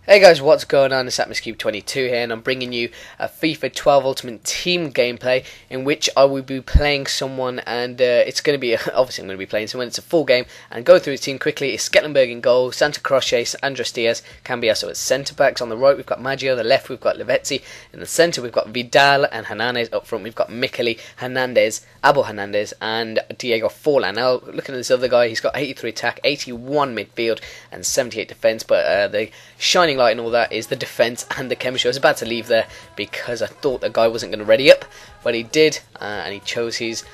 Hey guys, what's going on? It's AtmosCube22 here, and I'm bringing you a FIFA 12 Ultimate Team gameplay in which I will be playing someone, and it's going to be, obviously I'm going to be playing someone. It's a full game, and go through the team quickly. It's Sketlenberg in goal, Santa Croce, Andres Diaz, Cambiasso as centre-backs. On the right we've got Maggio, on the left we've got Lavezzi, in the centre we've got Vidal and Hernandez. Up front we've got Micheli, Hernandez, Abel Hernandez and Diego Forlan. Now looking at this other guy, he's got 83 attack, 81 midfield and 78 defence, but the shining light and all that is the defence and the chemistry. I was about to leave there because I thought the guy wasn't going to ready up, but he did, and he chose his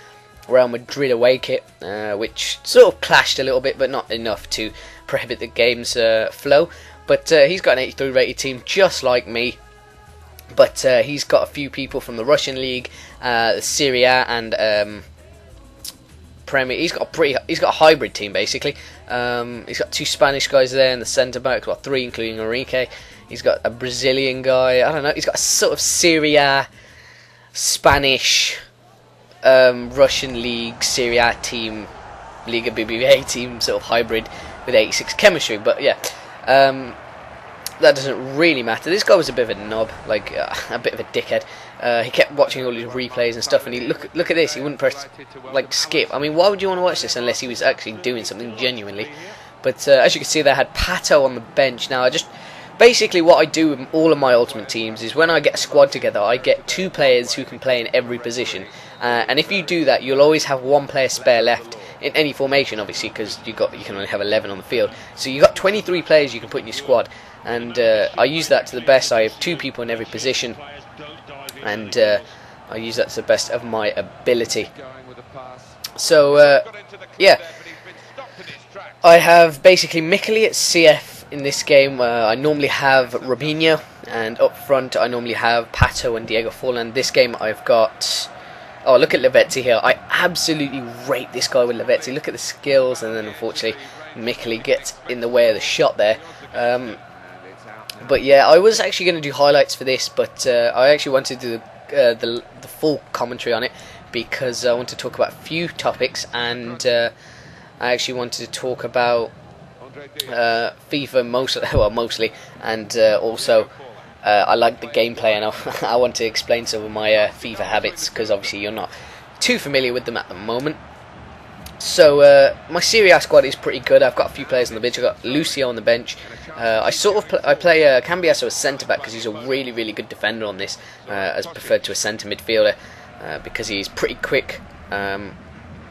Real Madrid away kit, which sort of clashed a little bit, but not enough to prohibit the game's flow. But he's got an 83 rated team just like me, but he's got a few people from the Russian league, the Serie A and Premier. He's got a hybrid team basically. He's got two Spanish guys there in the centre back, well, three including Enrique. He's got a Brazilian guy. I don't know. He's got a sort of Serie A, Spanish, Russian league, Serie A team, Liga BBVA team, sort of hybrid with 86 chemistry. But yeah, that doesn't really matter. This guy was a bit of a knob, like a bit of a dickhead. He kept watching all his replays and stuff, and he look at this. He wouldn't press like skip. I mean, why would you want to watch this unless he was actually doing something genuinely? But as you can see, they had Pato on the bench. Now, basically what I do with all of my ultimate teams is when I get a squad together, I get two players who can play in every position. And if you do that, you'll always have one player spare left in any formation, obviously, because you can only have 11 on the field. So you got 23 players you can put in your squad, and I use that to the best. I have two people in every position, and I use that to the best of my ability. So yeah, I have basically Micheli at CF in this game. I normally have Robinho, and up front I normally have Pato and Diego Forlan. This game I've got, oh, look at Lavezzi here. I absolutely rate this guy with Lavezzi. Look at the skills, and then unfortunately Micheli gets in the way of the shot there. But yeah, I was actually going to do highlights for this, but I actually wanted to do the full commentary on it because I want to talk about a few topics, and I actually wanted to talk about FIFA mostly, and also I like the gameplay, and I want to explain some of my FIFA habits because obviously you're not too familiar with them at the moment. So my Serie A squad is pretty good. I've got a few players on the bench. I've got Lucio on the bench. I play Cambiasso as centre back because he's a really good defender on this, as preferred to a centre midfielder, because he's pretty quick.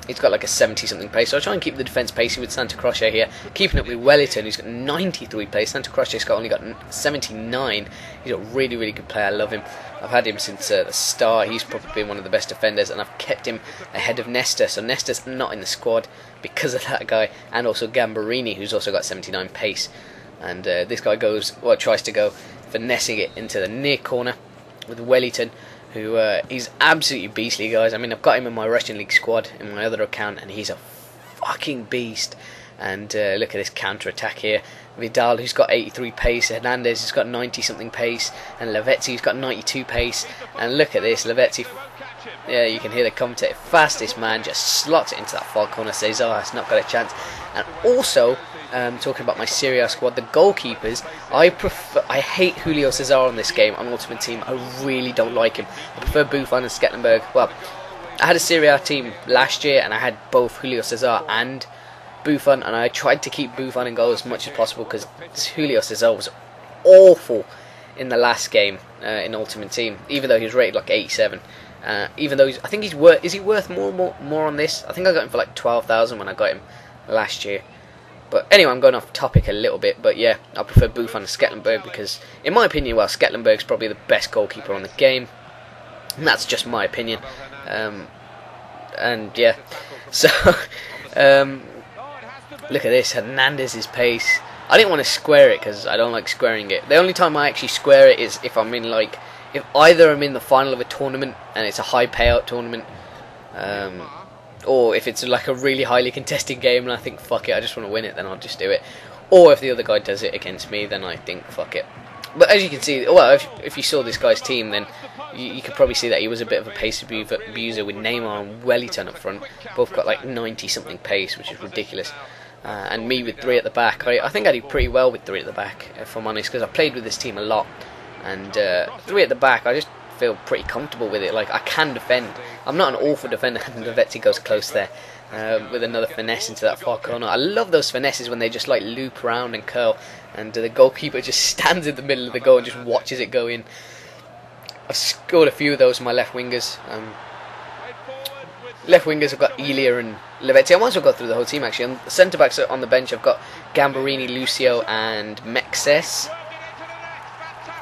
He's got like a 70-something pace, so I try and keep the defence pacey with Santa Croce here, keeping it with Wellington, who's got 93 pace. Santa Croce's only got 79. He's a really good player. I love him. I've had him since the start. He's probably been one of the best defenders, and I've kept him ahead of Nesta. So Nesta's not in the squad because of that guy, and also Gambarini, who's also got 79 pace. And this guy tries to go finessing it into the near corner with Wellington, who he's absolutely beastly, guys. I mean, I've got him in my Russian League squad in my other account, and he's a fucking beast. And look at this counter-attack here. Vidal, who's got 83 pace, Hernandez, who's got 90-something pace, and Lavezzi, who's got 92 pace. And look at this, Lavezzi, yeah, you can hear the commentator, fastest man, just slots it into that far corner, says, oh, it's not got a chance. And also, talking about my Serie A squad, the goalkeepers, I hate Julio Cesar on this game on Ultimate Team. I really don't like him. I prefer Buffon and Sketlenberg. Well, I had a Serie A team last year, and I had both Julio Cesar and Buffon, and I tried to keep Buffon in goal as much as possible because Julio Cesar was awful in the last game in Ultimate Team, even though he was rated like 87. Even though I think is he worth more on this? I think I got him for like 12,000 when I got him last year. But anyway, I'm going off topic a little bit, but yeah, I prefer Buffon to Sketlenberg because, in my opinion, well, Sketlenberg's probably the best goalkeeper on the game, and that's just my opinion. And yeah, so look at this, Hernandez's pace. I didn't want to square it because I don't like squaring it. The only time I actually square it is if I'm in if either I'm in the final of a tournament and it's a high payout tournament, or if it's like a really highly contested game and I think fuck it, I just want to win it, then I'll just do it. Or if the other guy does it against me, then I think fuck it. But as you can see, well, if you saw this guy's team, then you could probably see that he was a bit of a pace abuser with Neymar and Wellington up front. Both got like 90-something pace, which is ridiculous. and me with 3 at the back. I think I do pretty well with 3 at the back, if I'm honest, because I played with this team a lot. And 3 at the back, I just feel pretty comfortable with it. Like, I can defend. I'm not an awful defender, and Lavezzi goes close there with another finesse into that far corner. I love those finesses when they just like loop around and curl, and the goalkeeper just stands in the middle of the goal and just watches it go in. I've scored a few of those with my left wingers. Left wingers, I've got Elia and Lavezzi. I might as well go through the whole team actually. On the centre backs on the bench, I've got Gambarini, Lucio, and Mexes.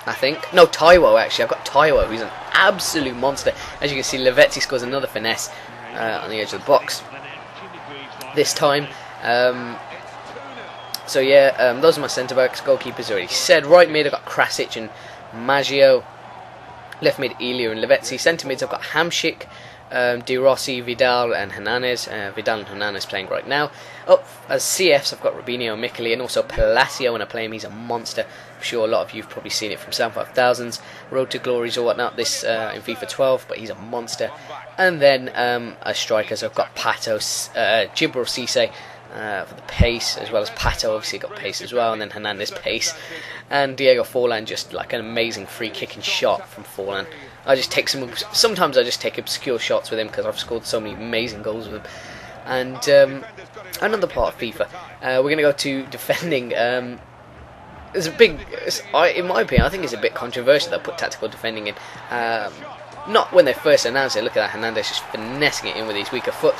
I think. No, Taiwo actually. I've got Taiwo, who's an absolute monster. As you can see, Lavezzi scores another finesse on the edge of the box this time. So yeah, those are my centre backs. Goalkeepers already said. Right mid, I've got Krasic and Maggio. Left mid, Elia and Lavezzi. Centre mids, I've got Hamšík, De Rossi, Vidal and Hernandez. Vidal and Hernandez playing right now. Up as CFs, I've got Robinho and Micheli, and also Palacio when I play him. He's a monster. I'm sure a lot of you have probably seen it from Sound 5000s, Road to Glories or whatnot, this in FIFA 12, but he's a monster. And then as strikers, I've got Pato, Djibril Cissé for the pace, as well as Pato, obviously got pace as well, and then Hernandez pace. And Diego Forlan, just like an amazing free kicking shot from Forlan. I just take sometimes I just take obscure shots with him because I've scored so many amazing goals with him. And another part of FIFA, we're going to go to defending. It's a big, in my opinion, I think it's a bit controversial that I put tactical defending in. Not when they first announced it. Look at that, Hernandez just finessing it in with his weaker foot.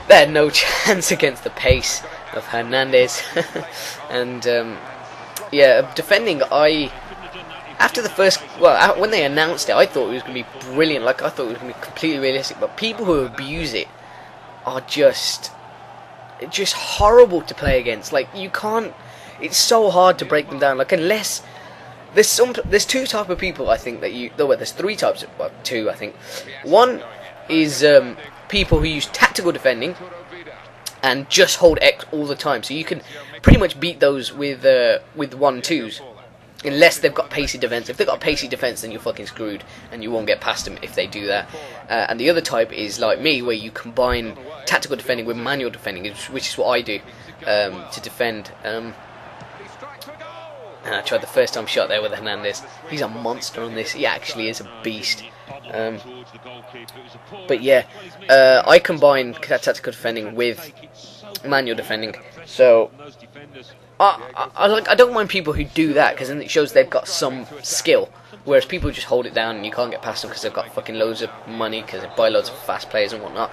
They had no chance against the pace of Hernandez. And yeah, defending, after the first, well, when they announced it, I thought it was going to be brilliant. Like, I thought it was going to be completely realistic. But people who abuse it are just horrible to play against. Like, you can't. It's so hard to break them down. Like, unless there's 2 type of people, I think, that you. Well, there's 3 types. Well, 2, I think. One is people who use tactical defending and just hold X all the time. So you can pretty much beat those with 1-2s. Unless they've got pacey defense. If they've got a pacey defense, then you're fucking screwed, and you won't get past them if they do that. And the other type is like me, where you combine tactical defending with manual defending, which is what I do to defend. And I tried the first time shot there with Hernandez. He's a monster on this. He actually is a beast. But yeah, I combine tactical defending with manual defending. So I don't mind people who do that, because then it shows they've got some skill. Whereas people just hold it down and you can't get past them because they've got fucking loads of money, because they buy loads of fast players and whatnot.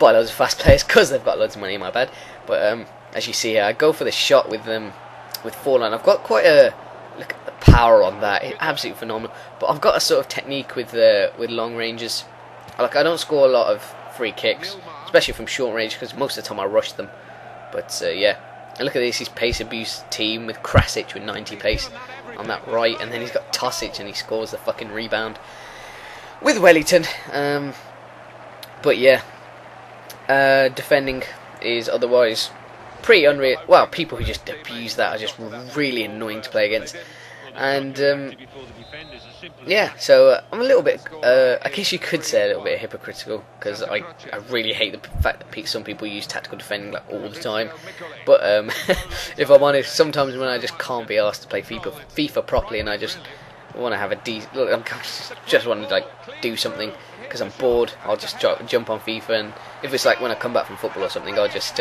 Buy loads of fast players because they've got loads of money, my bad. But as you see here, I go for the shot with Forlan. I've got quite a look at the power on that. It's absolutely phenomenal. But I've got a sort of technique with long ranges. Like, I don't score a lot of free kicks, especially from short range, because most of the time I rush them. But yeah, and look at this, his pace abuse team with Krasic with 90 pace on that right, and then he's got Tosic and he scores the fucking rebound with Wellington. But yeah, defending is otherwise pretty unreal. Well, people who just abuse that are just really annoying to play against. And yeah, so I'm a little bit, I guess you could say a little bit hypocritical, because I really hate the fact that some people use tactical defending like all the time. But if I'm honest, sometimes when I just can't be asked to play FIFA properly, and I just want to have a just want to like do something because I'm bored, I'll just jump on FIFA. And if it's like when I come back from football or something, I'll just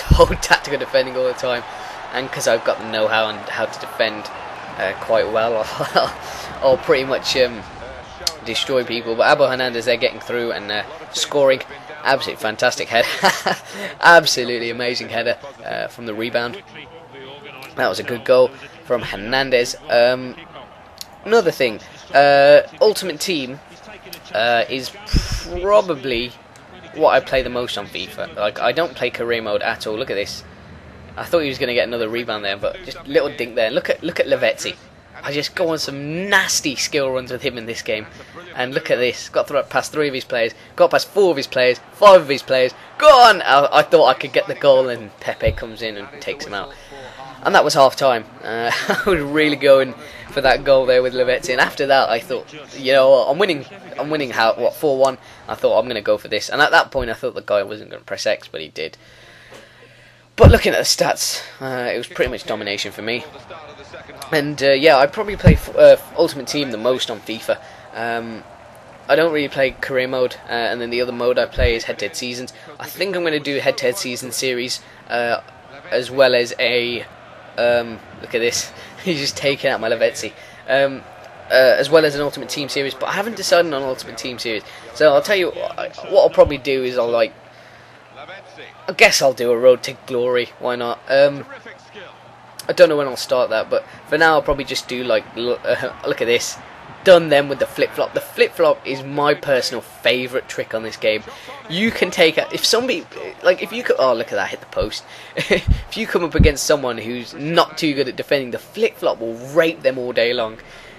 hold tactical defending all the time. And because I've got the know-how on how to defend quite well, I'll pretty much destroy people. But Abel Hernandez, they're getting through and scoring. Absolutely fantastic header. Absolutely amazing header from the rebound. That was a good goal from Hernandez. Another thing, Ultimate Team is probably what I play the most on FIFA. Like, I don't play career mode at all. Look at this. I thought he was going to get another rebound there, but just little dink there. Look at Lavezzi. I just go on some nasty skill runs with him in this game. And look at this. Got past 3 of his players. Got past 4 of his players. 5 of his players. Go on! I thought I could get the goal, and Pepe comes in and takes him out. And that was half time. I was really going for that goal there with Lavezzi. And after that, I thought, you know, I'm winning. I'm winning. 4-1. I thought I'm going to go for this. And at that point, I thought the guy wasn't going to press X, but he did. But looking at the stats, it was pretty much domination for me. And yeah, I probably play Ultimate Team the most on FIFA. I don't really play career mode, and then the other mode I play is head-to-head seasons. I think I'm going to do a head-to-head season series, as well as a look at this, he's just taking out my Lavezzi. As well as an Ultimate Team series, but I haven't decided on Ultimate Team series. So I'll tell you what I'll probably do is I guess I'll do a Road to Glory. Why not? I don't know when I'll start that, but for now I'll probably just do look at this. Done them with the flip-flop. The flip-flop is my personal favourite trick on this game. You can take if somebody, if you could, oh look at that, hit the post. If you come up against someone who's not too good at defending, the flip-flop will rape them all day long.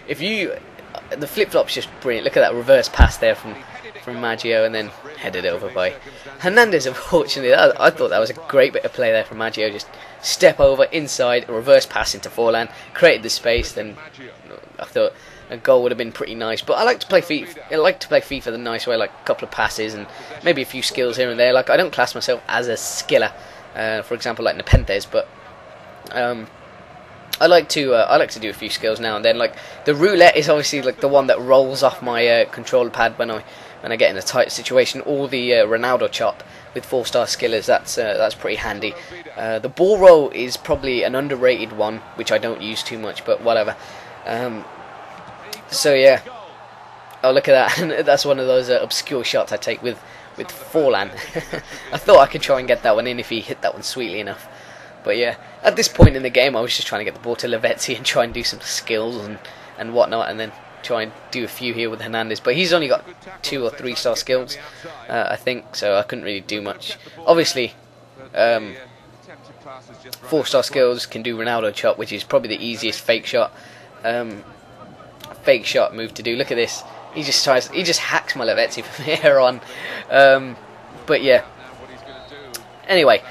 The flip-flop's just brilliant. Look at that reverse pass there from Maggio, and then headed over by Hernandez. Unfortunately, I thought that was a great bit of play there from Maggio. Just step over inside, a reverse pass into Forlan, created the space. Then I thought a goal would have been pretty nice. But I like to play FIFA. I like to play FIFA the nice way, like a couple of passes and maybe a few skills here and there. Like I don't class myself as a skiller, for example, like Nepenthes, but I like to do a few skills now and then. Like the roulette is obviously like the one that rolls off my controller pad when I get in a tight situation. Or the Ronaldo chop with 4-star skillers. That's pretty handy. The ball roll is probably an underrated one, which I don't use too much, but whatever. So yeah. Oh, look at that! That's one of those obscure shots I take with Forlan. I thought I could try and get that one in if he hit that one sweetly enough. But yeah, at this point in the game, I was just trying to get the ball to Lavezzi and try and do some skills and whatnot, and then try and do a few here with Hernandez. But he's only got 2 or 3-star skills, I think, so I couldn't really do much. Obviously, 4-star skills can do Ronaldo chop, which is probably the easiest fake shot move to do. Look at this. He just hacks my Lavezzi from here on. But yeah. Anyway,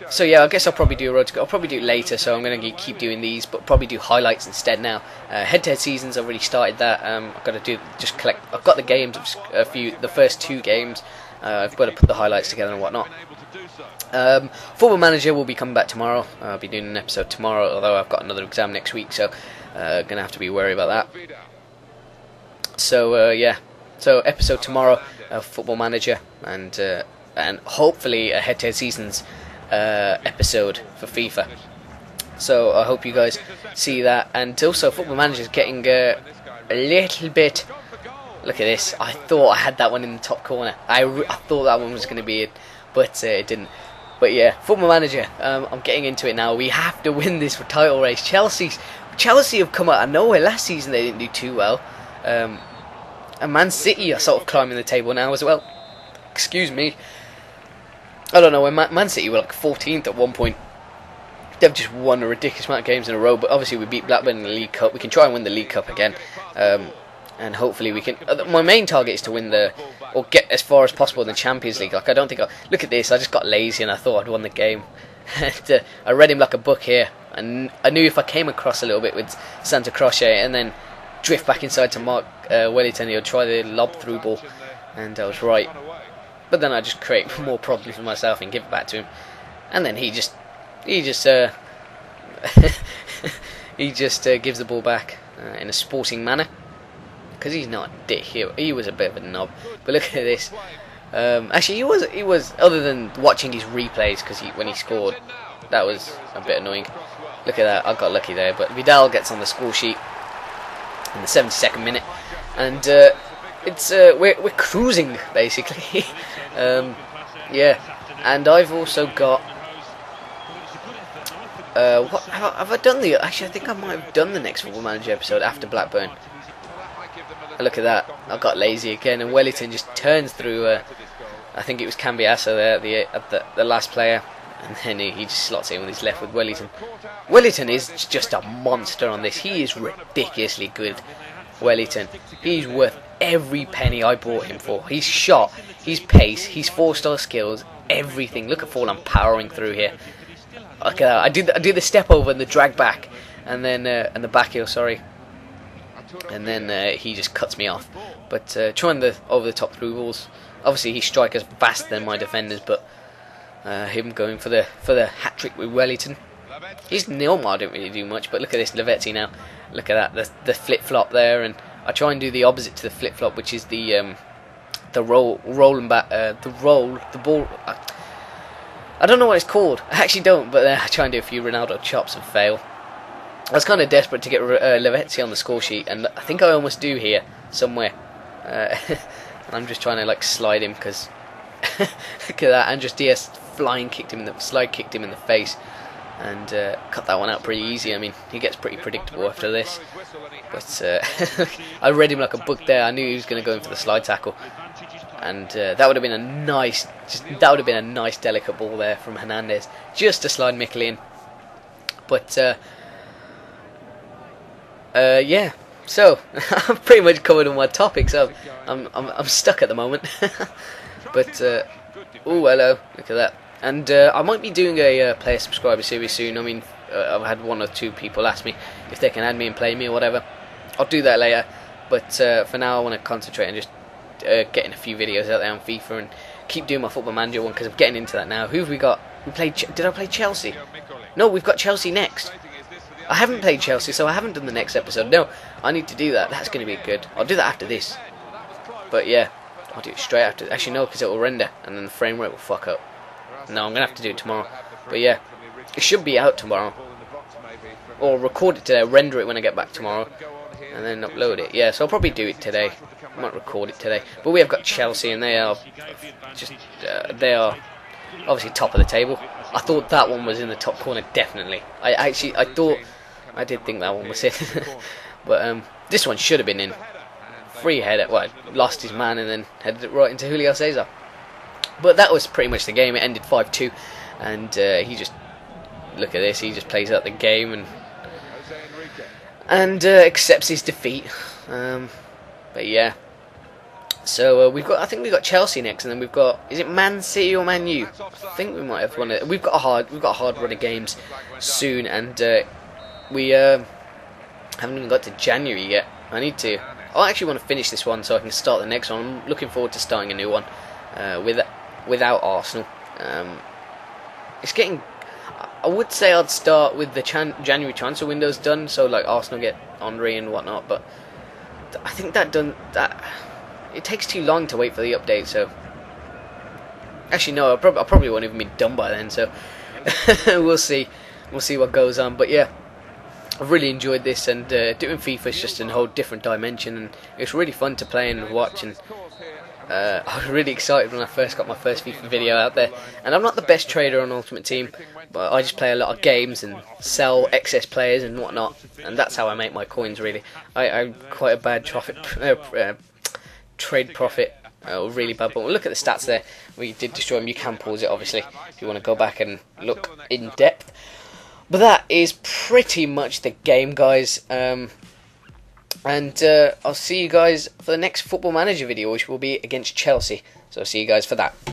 so yeah, I guess I'll probably do a road to. I'll probably do it later, so I'm going to keep doing these, but probably do highlights instead now. Head-to-head seasons, I've already started that. I've got to collect. I've got the games, the first 2 games. I've got to put the highlights together and whatnot. Football Manager will be coming back tomorrow. I'll be doing an episode tomorrow, although I've got another exam next week, so gonna have to be wary about that. So yeah, so episode tomorrow of Football Manager, and hopefully a head-to-head seasons episode for FIFA. So I hope you guys see that. And also Football Manager is getting a little bit. Look at this. I thought I had that one in the top corner. I thought that one was going to be it, but it didn't. But yeah, Football Manager. I'm getting into it now. We have to win this for title race. Chelsea have come out of nowhere. Last season they didn't do too well. And Man City are sort of climbing the table now as well. Excuse me. I don't know, when Man City were like 14th at one point. They've just won a ridiculous amount of games in a row, but obviously we beat Blackburn in the League Cup. We can try and win the League Cup again, and hopefully we can. My main target is to win or get as far as possible in the Champions League. Like I don't think look at this. I just got lazy and I thought I'd won the game. And, I read him like a book here, and I knew if I came across a little bit with Santa Croce and then drift back inside to Mark Wellington, he would try the lob through ball, and I was right. But then I just create more problems for myself and give it back to him, and then he just gives the ball back in a sporting manner, because he's not a dick here. He was a bit of a knob. But look at this. Actually, he was other than watching his replays, because when he scored, that was a bit annoying. Look at that. I got lucky there, but Vidal gets on the score sheet in the 72nd minute, and we're cruising basically. Yeah, and I've also got what have I done actually I think I might have done the next Football Manager episode after Blackburn. Look at that. I got lazy again, and Wellington just turns through I think it was Cambiasso there the last player, and then he just slots in with his left with Wellington. Wellington is just a monster on this. He is ridiculously good. Wellington, he's worth every penny I bought him for. His shot, his pace, his 4-star skills, everything. Look at Forlan powering through here. Look at that. I do the step over and the drag back, and then and the back heel, sorry, and then he just cuts me off. But trying the over the top through balls. Obviously his strikers faster than my defenders, but Him going for the hat trick with Wellington. His Nilmar didn't really do much, but look at this Lavetti now. Look at that, the flip flop there, and I try and do the opposite to the flip flop, which is the roll and back, the ball. I don't know what it's called. I actually don't, but I try and do a few Ronaldo chops and fail. I was kind of desperate to get Lavetti on the score sheet, and I think I almost do here somewhere. And I'm just trying to like slide him because look at that. Andres Diaz slide kicked him in the face, and cut that one out pretty easy. I mean, he gets pretty predictable after this. But I read him like a book there. I knew he was going to go in for the slide tackle, and that would have been a nice, delicate ball there from Hernandez, just to slide Mikel in. But yeah. So I've pretty much covered all my topics. So I'm stuck at the moment. But oh, hello, look at that. And I might be doing a player subscriber series soon. I mean, I've had 1 or 2 people ask me if they can add me and play me or whatever. I'll do that later. But for now, I want to concentrate on just getting a few videos out there on FIFA and keep doing my Football Manager one, because I'm getting into that now. Who have we got? Did I play Chelsea? No, we've got Chelsea next. I haven't played Chelsea, so I haven't done the next episode. No, I need to do that. That's going to be good. I'll do that after this. But yeah, I'll do it straight after. Actually, no, because it will render, and then the frame rate will fuck up. No, I'm going to have to do it tomorrow. But yeah, it should be out tomorrow. Or record it today, render it when I get back tomorrow, and then upload it. Yeah, so I'll probably do it today. I might record it today. But we have got Chelsea, and they are just they are obviously top of the table. I thought that one was in the top corner, definitely. I did think that one was in. But this one should have been in. Free header, well, lost his man and then headed it right into Julio Cesar. But that was pretty much the game. It ended 5-2, and he just, look at this, he just plays out the game and accepts his defeat. But yeah. So I think we've got Chelsea next, and then we've got, is it Man City or Man U? I think we might have one. We've got a hard run of games soon, and we haven't even got to January yet. I actually want to finish this one so I can start the next one. I'm looking forward to starting a new one without Arsenal. It's getting. I would say I'd start with the January transfer windows done, so like Arsenal get Henry and whatnot, but I think that it takes too long to wait for the update. So actually no, I probably won't even be done by then. So we'll see what goes on. But yeah, I've really enjoyed this, and doing FIFA is just a whole different dimension, and it's really fun to play and watch. And I was really excited when I first got my first FIFA video out there. And I'm not the best trader on Ultimate Team, but I just play a lot of games and sell excess players and whatnot, and that's how I make my coins. Really, I'm quite a bad trade profit. Really bad. But look at the stats there. We did destroy him. You can pause it, obviously, if you want to go back and look in depth. But that is pretty much the game, guys. And I'll see you guys for the next Football Manager video, which will be against Chelsea. So I'll see you guys for that.